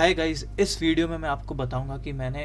Hi guys, इस video में मैं आपको बताऊंगा कि मैंने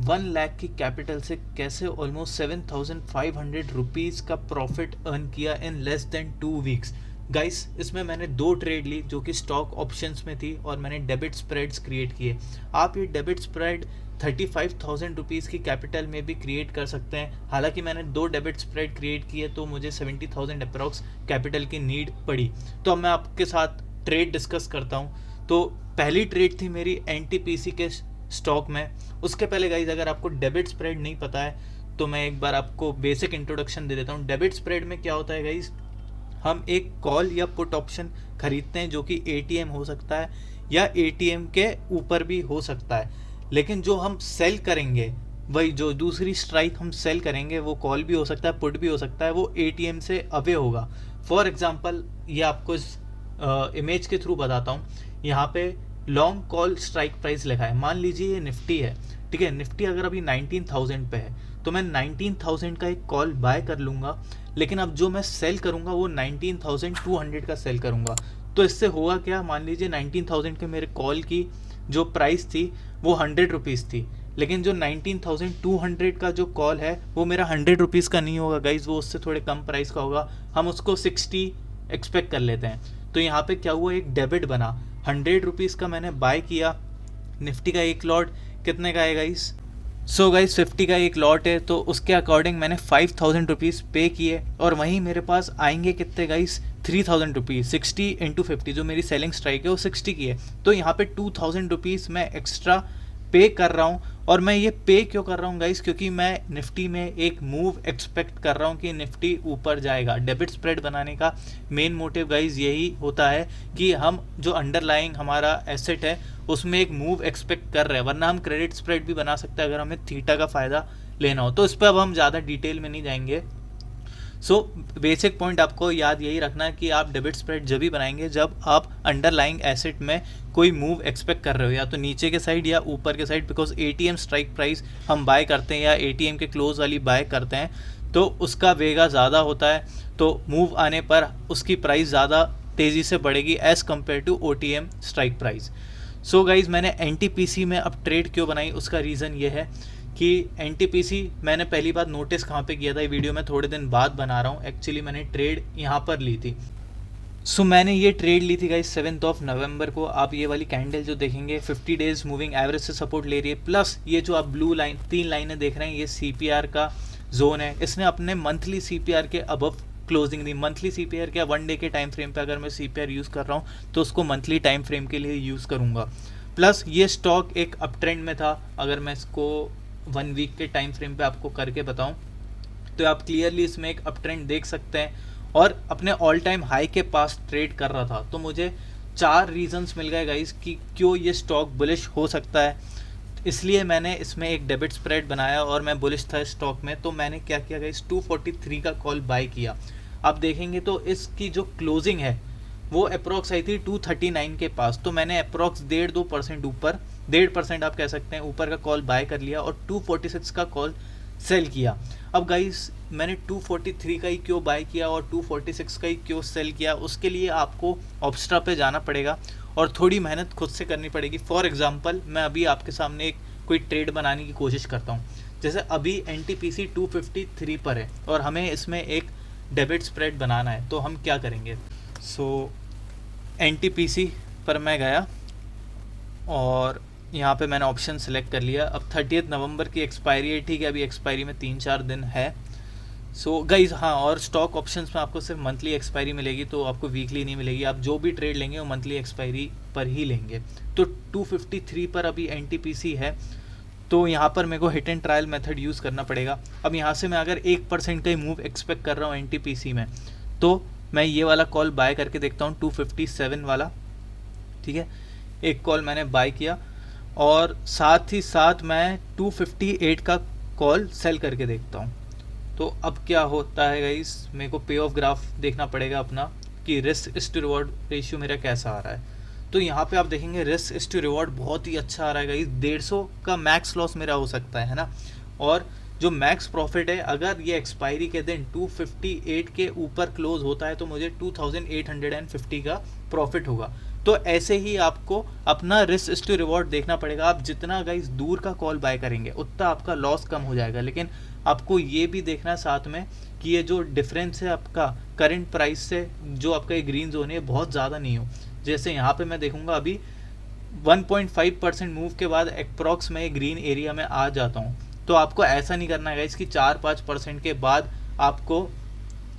1 लाख की कैपिटल से कैसे ऑलमोस्ट 7,500 रुपीज़ का प्रॉफिट अर्न किया in less than 2 weeks. Guys, इसमें मैंने 2 ट्रेड ली जो कि स्टॉक ऑप्शंस में थी और मैंने डेबिट स्प्रेड्स क्रिएट किए। आप ये डेबिट स्प्रेड 35,000 रुपीज़ की कैपिटल में भी क्रिएट कर सकते हैं। हालांकि मैंने 2 डेबिट स्प्रेड क्रिएट किए तो मुझे 70,000 अप्रॉक्स कैपिटल की नीड पड़ी। तो अब मैं आपके साथ ट्रेड डिस्कस करता हूँ। तो पहली ट्रेड थी मेरी एनटीपीसी के स्टॉक में। उसके पहले गाइज, अगर आपको डेबिट स्प्रेड नहीं पता है तो मैं एक बार आपको बेसिक इंट्रोडक्शन दे देता हूँ। डेबिट स्प्रेड में क्या होता है गाइज, हम एक कॉल या पुट ऑप्शन खरीदते हैं जो कि एटीएम हो सकता है या एटीएम के ऊपर भी हो सकता है, लेकिन जो हम सेल करेंगे, वही जो दूसरी स्ट्राइक हम सेल करेंगे, वो कॉल भी हो सकता है, पुट भी हो सकता है, वो एटीएम से अवे होगा। फॉर एग्जांपल, ये आपको इस इमेज के थ्रू बताता हूँ। यहाँ पे लॉन्ग कॉल स्ट्राइक प्राइस लिखा है। मान लीजिए ये निफ्टी है, ठीक है। निफ्टी अगर अभी 19,000 पे है तो मैं 19,000 का एक कॉल बाय कर लूँगा, लेकिन अब जो मैं सेल करूँगा वो 19,200 का सेल करूँगा। तो इससे होगा क्या, मान लीजिए 19,000 के मेरे कॉल की जो प्राइस थी वो 100 रुपीज़ थी, लेकिन जो 19,200 का जो कॉल है वो मेरा 100 रुपीज़ का नहीं होगा गाइज, वो उससे थोड़े कम प्राइस का होगा। हम उसको 60 एक्सपेक्ट कर लेते हैं। तो यहाँ पे क्या हुआ, एक डेबिट बना। 100 रुपीज़ का मैंने बाय किया निफ्टी का एक लॉट। कितने का है गाइस? सो गाइस 50 का एक लॉट है, तो उसके अकॉर्डिंग मैंने 5,000 रुपीज़ पे किए और वहीं मेरे पास आएंगे कितने गाइस, 3,000 रुपीज़। 60 इंटू 50, जो मेरी सेलिंग स्ट्राइक है वो 60 की है। तो यहाँ पे 2,000 रुपीज़ मैं एक्स्ट्रा पे कर रहा हूँ। और मैं ये पे क्यों कर रहा हूँ गाइस, क्योंकि मैं निफ्टी में एक मूव एक्सपेक्ट कर रहा हूँ कि निफ्टी ऊपर जाएगा। डेबिट स्प्रेड बनाने का मेन मोटिव गाइस यही होता है कि हम जो अंडरलाइंग हमारा एसेट है उसमें एक मूव एक्सपेक्ट कर रहे हैं, वरना हम क्रेडिट स्प्रेड भी बना सकते हैं अगर हमें थीटा का फ़ायदा लेना हो। तो इस पर अब हम ज़्यादा डिटेल में नहीं जाएंगे। सो बेसिक पॉइंट आपको याद यही रखना है कि आप डेबिट स्प्रेड जब भी बनाएंगे जब आप अंडरलाइंग एसेट में कोई मूव एक्सपेक्ट कर रहे हो, या तो नीचे के साइड या ऊपर के side. Because ATM strike price हम बाय करते हैं या एटीएम के क्लोज वाली बाय करते हैं तो उसका वेगा ज़्यादा होता है, तो मूव आने पर उसकी प्राइस ज़्यादा तेज़ी से बढ़ेगी as compare to OTM strike price. So guys, मैंने एनटीपीसी में अब ट्रेड क्यों बनाई, उसका रीज़न ये है कि एनटीपीसी मैंने पहली बार नोटिस कहाँ पे किया था, ये वीडियो मैं थोड़े दिन बाद बना रहा हूँ। एक्चुअली मैंने ट्रेड यहाँ पर ली थी। सो मैंने ये ट्रेड ली थी गाइस 7 नवंबर को। आप ये वाली कैंडल जो देखेंगे 50 डेज मूविंग एवरेज से सपोर्ट ले रही है, प्लस ये जो आप ब्लू लाइन 3 लाइनें देख रहे हैं ये सीपीआर का जोन है। इसने अपने मंथली सीपीआर के अबव क्लोजिंग दी। मंथली सीपीआर क्या, 1 डे के टाइम फ्रेम पे अगर मैं सीपीआर यूज़ कर रहा हूँ तो उसको मंथली टाइम फ्रेम के लिए यूज़ करूँगा। प्लस ये स्टॉक एक अप ट्रेंड में था। अगर मैं इसको 1 वीक के टाइम फ्रेम पे आपको करके बताऊं तो आप क्लियरली इसमें एक अप ट्रेंड देख सकते हैं और अपने ऑल टाइम हाई के पास ट्रेड कर रहा था। तो मुझे 4 रीजंस मिल गए गाइस कि क्यों ये स्टॉक बुलिश हो सकता है। इसलिए मैंने इसमें एक डेबिट स्प्रेड बनाया और मैं बुलिश था स्टॉक में। तो मैंने क्या किया गाइस, 243 का कॉल बाय किया। आप देखेंगे तो इसकी जो क्लोजिंग है वो अप्रोक्स आई थी 239 के पास। तो मैंने अप्रोक्स 1.5-2% ऊपर, 1.5% आप कह सकते हैं ऊपर का कॉल बाय कर लिया और 246 का कॉल सेल किया। अब गाइस, मैंने 243 का ही क्यों बाय किया और 246 का ही क्यों सेल किया, उसके लिए आपको ऑब्स्ट्रा पे जाना पड़ेगा और थोड़ी मेहनत खुद से करनी पड़ेगी। फॉर एग्जांपल, मैं अभी आपके सामने एक कोई ट्रेड बनाने की कोशिश करता हूँ। जैसे अभी एनटीपीसी 253 पर है और हमें इसमें एक डेबिट स्प्रेड बनाना है, तो हम क्या करेंगे। सो एनटीपीसी पर मैं गया और यहाँ पे मैंने ऑप्शन सेलेक्ट कर लिया। अब 30 नवंबर की एक्सपायरी है, ठीक है, अभी एक्सपायरी में 3-4 दिन है। सो गाइज, हाँ, और स्टॉक ऑप्शंस में आपको सिर्फ मंथली एक्सपायरी मिलेगी, तो आपको वीकली नहीं मिलेगी। आप जो भी ट्रेड लेंगे वो मंथली एक्सपायरी पर ही लेंगे। तो 253 पर अभी एनटीपीसी है, तो यहाँ पर मेरे को hit and trial method use करना पड़ेगा। अब यहाँ से मैं अगर 1% का ही मूव एक्सपेक्ट कर रहा हूँ एनटीपीसी में, तो मैं ये वाला कॉल बाय करके देखता हूँ 257 वाला, ठीक है। एक कॉल मैंने बाय किया और साथ ही साथ मैं 258 का कॉल सेल करके देखता हूँ। तो अब क्या होता है गाइस, मेरे को पे ऑफ ग्राफ देखना पड़ेगा अपना कि रिस्क टू रिवॉर्ड रेशियो मेरा कैसा आ रहा है। तो यहाँ पे आप देखेंगे रिस्क टू रिवॉर्ड बहुत ही अच्छा आ रहा है गाइस। 150 का मैक्स लॉस मेरा हो सकता है ना, और जो मैक्स प्रॉफिट है, अगर ये एक्सपायरी के दिन 258 के ऊपर क्लोज होता है तो मुझे 2850 का प्रॉफिट होगा। तो ऐसे ही आपको अपना रिस्क टू रिवॉर्ड देखना पड़ेगा। आप जितना गाइस दूर का कॉल बाय करेंगे उतना आपका लॉस कम हो जाएगा, लेकिन आपको ये भी देखना है साथ में कि ये जो डिफरेंस है आपका करंट प्राइस से जो आपका ये ग्रीन जोन है बहुत ज़्यादा नहीं हो। जैसे यहाँ पे मैं देखूंगा अभी 1.5% मूव के बाद अप्रॉक्स मैं ग्रीन एरिया में आ जाता हूँ। तो आपको ऐसा नहीं करना है इसकी 4-5% के बाद आपको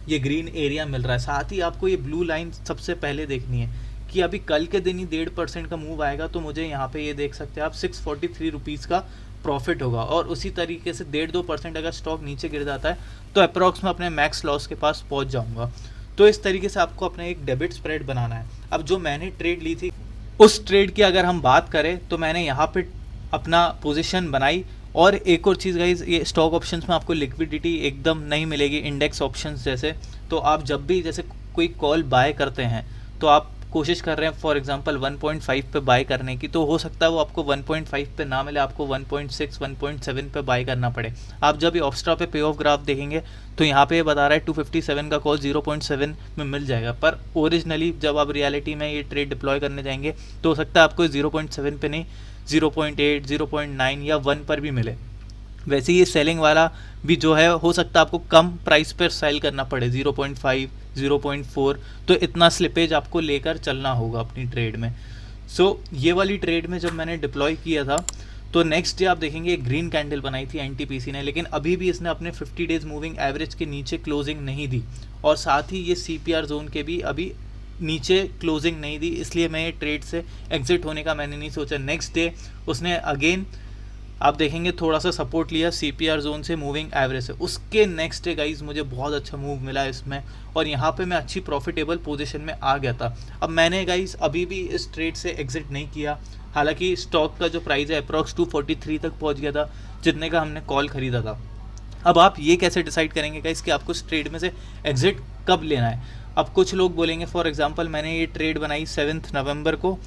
ये ग्रीन एरिया मिल रहा है। साथ ही आपको ये ब्लू लाइन सबसे पहले देखनी है कि अभी कल के दिन ही 1.5% का मूव आएगा, तो मुझे यहाँ पे ये देख सकते हैं आप 643 रुपीज़ का प्रॉफिट होगा। और उसी तरीके से 1.5-2% अगर स्टॉक नीचे गिर जाता है तो अप्रॉक्स में अपने मैक्स लॉस के पास पहुँच जाऊँगा। तो इस तरीके से आपको अपना एक डेबिट स्प्रेड बनाना है। अब जो मैंने ट्रेड ली थी उस ट्रेड की अगर हम बात करें तो मैंने यहाँ पे अपना पोजीशन बनाई। और एक और चीज़ गाइज, ये स्टॉक ऑप्शंस में आपको लिक्विडिटी एकदम नहीं मिलेगी इंडेक्स ऑप्शंस जैसे। तो आप जब भी जैसे कोई कॉल बाय करते हैं तो आप कोशिश कर रहे हैं फॉर एग्जांपल 1.5 पे बाय करने की, तो हो सकता है वो आपको 1.5 पे ना मिले, आपको 1.6 1.7 पे बाय करना पड़े। आप जब ये ऑप्स्ट्रा पे पे ऑफ ग्राफ देखेंगे तो यहाँ पे बता रहा है 257 का कॉल 0.7 में मिल जाएगा, पर ओरिजिनली जब आप रियलिटी में ये ट्रेड डिप्लॉय करने जाएंगे तो हो सकता है आपको 0.7 पे नहीं 0.8 0.9 या 1 पर भी मिले। वैसे ये सेलिंग वाला भी जो है हो सकता है आपको कम प्राइस पर सेल करना पड़े 0.5 0.4, तो इतना स्लिपेज आपको लेकर चलना होगा अपनी ट्रेड में। सो ये वाली ट्रेड में जब मैंने डिप्लॉय किया था तो नेक्स्ट डे आप देखेंगे एक ग्रीन कैंडल बनाई थी एनटीपीसी ने, लेकिन अभी भी इसने अपने 50 डेज मूविंग एवरेज के नीचे क्लोजिंग नहीं दी और साथ ही ये सीपीआर जोन के भी अभी नीचे क्लोजिंग नहीं दी, इसलिए मैं ये ट्रेड से एग्जिट होने का मैंने नहीं सोचा। नेक्स्ट डे उसने अगेन आप देखेंगे थोड़ा सा सपोर्ट लिया सीपीआर जोन से मूविंग एवरेज से, उसके नेक्स्ट डे गाइज मुझे बहुत अच्छा मूव मिला इसमें और यहाँ पे मैं अच्छी प्रॉफिटेबल पोजीशन में आ गया था। अब मैंने गाइज अभी भी इस ट्रेड से एग्जिट नहीं किया, हालांकि स्टॉक का जो प्राइस है अप्रॉक्स 243 तक पहुँच गया था जितने का हमने कॉल खरीदा था। अब आप ये कैसे डिसाइड करेंगे गाइज कि आपको इस ट्रेड में से एग्जिट कब लेना है। अब कुछ लोग बोलेंगे फॉर एग्जांपल मैंने ये ट्रेड बनाई 7 नवंबर को,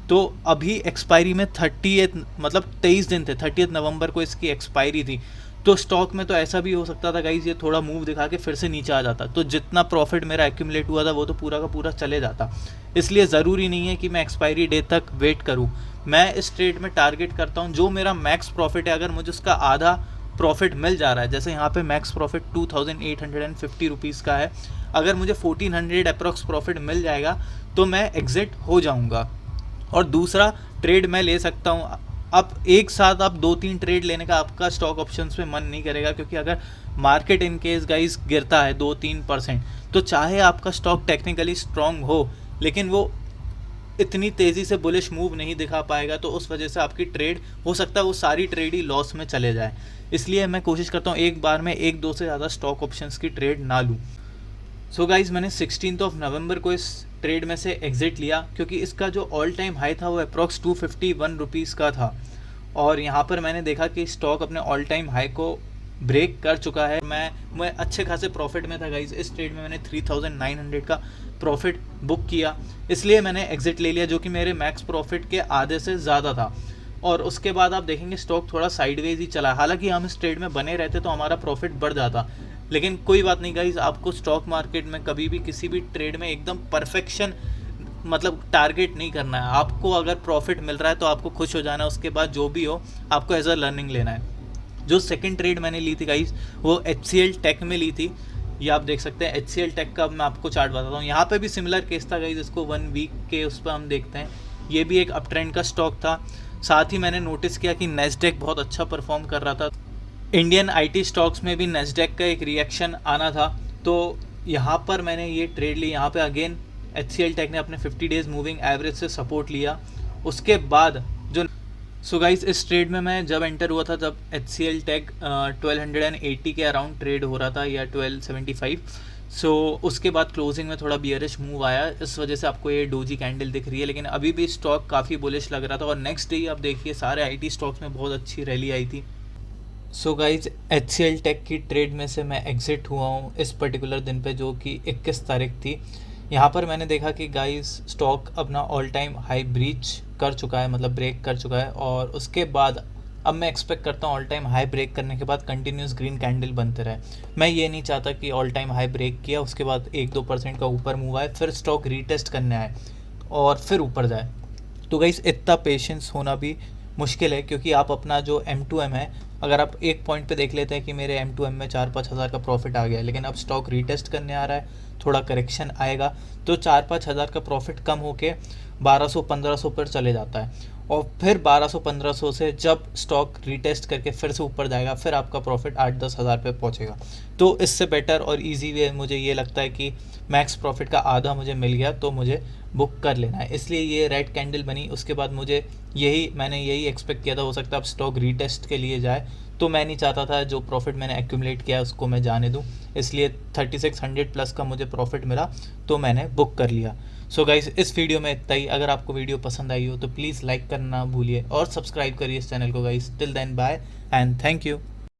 तो अभी एक्सपायरी में 30 मतलब 23 दिन थे, 30 नवंबर को इसकी एक्सपायरी थी। तो स्टॉक में तो ऐसा भी हो सकता था गाइज ये थोड़ा मूव दिखा के फिर से नीचे आ जाता, तो जितना प्रॉफिट मेरा एक्यूमुलेट हुआ था वो तो पूरा का पूरा चले जाता। इसलिए ज़रूरी नहीं है कि मैं एक्सपायरी डे तक वेट करूँ। मैं इस ट्रेड में टारगेट करता हूँ जो मेरा मैक्स प्रॉफिट है, अगर मुझे उसका आधा प्रॉफिट मिल जा रहा है, जैसे यहाँ पे मैक्स प्रॉफिट 2850 रुपीज़ का है, अगर मुझे 1400 अप्रॉक्स प्रॉफिट मिल जाएगा तो मैं एग्जिट हो जाऊँगा और दूसरा ट्रेड मैं ले सकता हूँ। अब एक साथ आप 2-3 ट्रेड लेने का आपका स्टॉक ऑप्शंस में मन नहीं करेगा, क्योंकि अगर मार्केट इन केस गाइस गिरता है 2-3% तो चाहे आपका स्टॉक टेक्निकली स्ट्रांग हो लेकिन वो इतनी तेज़ी से बुलिश मूव नहीं दिखा पाएगा, तो उस वजह से आपकी ट्रेड हो सकता है वो सारी ट्रेड ही लॉस में चले जाए। इसलिए मैं कोशिश करता हूँ एक बार में 1-2 से ज़्यादा स्टॉक ऑप्शंस की ट्रेड ना लूँ। सो गाइज मैंने 16 नवंबर को इस ट्रेड में से एग्जिट लिया, क्योंकि इसका जो ऑल टाइम हाई था वो अप्रॉक्स 251 रुपीज़ का था और यहाँ पर मैंने देखा कि स्टॉक अपने ऑल टाइम हाई को ब्रेक कर चुका है। मैं अच्छे खासे प्रॉफिट में था गाइज, इस ट्रेड में मैंने 3900 का प्रॉफिट बुक किया, इसलिए मैंने एग्जिट ले लिया जो कि मेरे मैक्स प्रॉफिट के आधे से ज़्यादा था। और उसके बाद आप देखेंगे स्टॉक थोड़ा साइडवेज ही चला, हालांकि हम इस ट्रेड में बने रहते तो हमारा प्रॉफिट बढ़ जाता, लेकिन कोई बात नहीं गाइज, आपको स्टॉक मार्केट में कभी भी किसी भी ट्रेड में एकदम परफेक्शन मतलब टारगेट नहीं करना है। आपको अगर प्रॉफिट मिल रहा है तो आपको खुश हो जाना है, उसके बाद जो भी हो आपको एज अ लर्निंग लेना है। जो सेकंड ट्रेड मैंने ली थी गाइज वो HCL टेक में ली थी, ये आप देख सकते हैं HCL टेक का मैं आपको चार्ट बताता हूँ। यहाँ पे भी सिमिलर केस था गाइज, इसको 1 वीक के उस पर हम देखते हैं, ये भी एक अप ट्रेंड का स्टॉक था। साथ ही मैंने नोटिस किया कि नेस्डेक बहुत अच्छा परफॉर्म कर रहा था, इंडियन IT स्टॉक्स में भी नेस्डेक का एक रिएक्शन आना था, तो यहाँ पर मैंने ये ट्रेड ली। यहाँ पे अगेन HCL टेक ने अपने 50 डेज मूविंग एवरेज से सपोर्ट लिया, उसके बाद जो सो गाइस इस ट्रेड में मैं जब एंटर हुआ था तब HCL टेक 1280 के अराउंड ट्रेड हो रहा था या 1275। सो उसके बाद क्लोजिंग में थोड़ा बियरिश मूव आया, इस वजह से आपको ये डोजी कैंडल दिख रही है, लेकिन अभी भी स्टॉक काफ़ी बुलिश लग रहा था और नेक्स्ट डे आप देखिए सारे IT स्टॉक्स में बहुत अच्छी रैली आई थी। सो गाइज HCL टेक की ट्रेड में से मैं एग्जिट हुआ हूँ इस पर्टिकुलर दिन पे जो कि 21 तारीख थी। यहाँ पर मैंने देखा कि गाइज स्टॉक अपना ऑल टाइम हाई ब्रीच कर चुका है, मतलब ब्रेक कर चुका है, और उसके बाद अब मैं एक्सपेक्ट करता हूँ ऑल टाइम हाई ब्रेक करने के बाद कंटिन्यूस ग्रीन कैंडल बनते रहे। मैं ये नहीं चाहता कि ऑल टाइम हाई ब्रेक किया उसके बाद 1-2% का ऊपर मूव आए फिर स्टॉक रीटेस्ट करने आए। और फिर ऊपर जाए। तो गाइस इतना पेशेंस होना भी मुश्किल है, क्योंकि आप अपना जो M2M है, अगर आप एक पॉइंट पे देख लेते हैं कि मेरे M2M में 4-5 हज़ार का प्रॉफिट आ गया है, लेकिन अब स्टॉक रीटेस्ट करने आ रहा है, थोड़ा करेक्शन आएगा, तो 4-5 हज़ार का प्रॉफिट कम होके 1200-1500 पर चले जाता है। और फिर 1200-1500 से जब स्टॉक रीटेस्ट करके फिर से ऊपर जाएगा, फिर आपका प्रॉफिट 8-10 हज़ार पे पहुंचेगा। तो इससे बेटर और इजी वे मुझे ये लगता है कि मैक्स प्रॉफिट का आधा मुझे मिल गया तो मुझे बुक कर लेना है। इसलिए ये रेड कैंडल बनी, उसके बाद मुझे मैंने यही एक्सपेक्ट किया था, हो सकता है अब स्टॉक रीटेस्ट के लिए जाए, तो मैं नहीं चाहता था जो प्रॉफिट मैंने एक्यूमुलेट किया उसको मैं जाने दूं, इसलिए 3600 प्लस का मुझे प्रॉफिट मिला तो मैंने बुक कर लिया। सो गाइस इस वीडियो में इतना ही। अगर आपको वीडियो पसंद आई हो तो प्लीज़ लाइक करना ना भूलिए और सब्सक्राइब करिए इस चैनल को guys. Till then bye and thank you.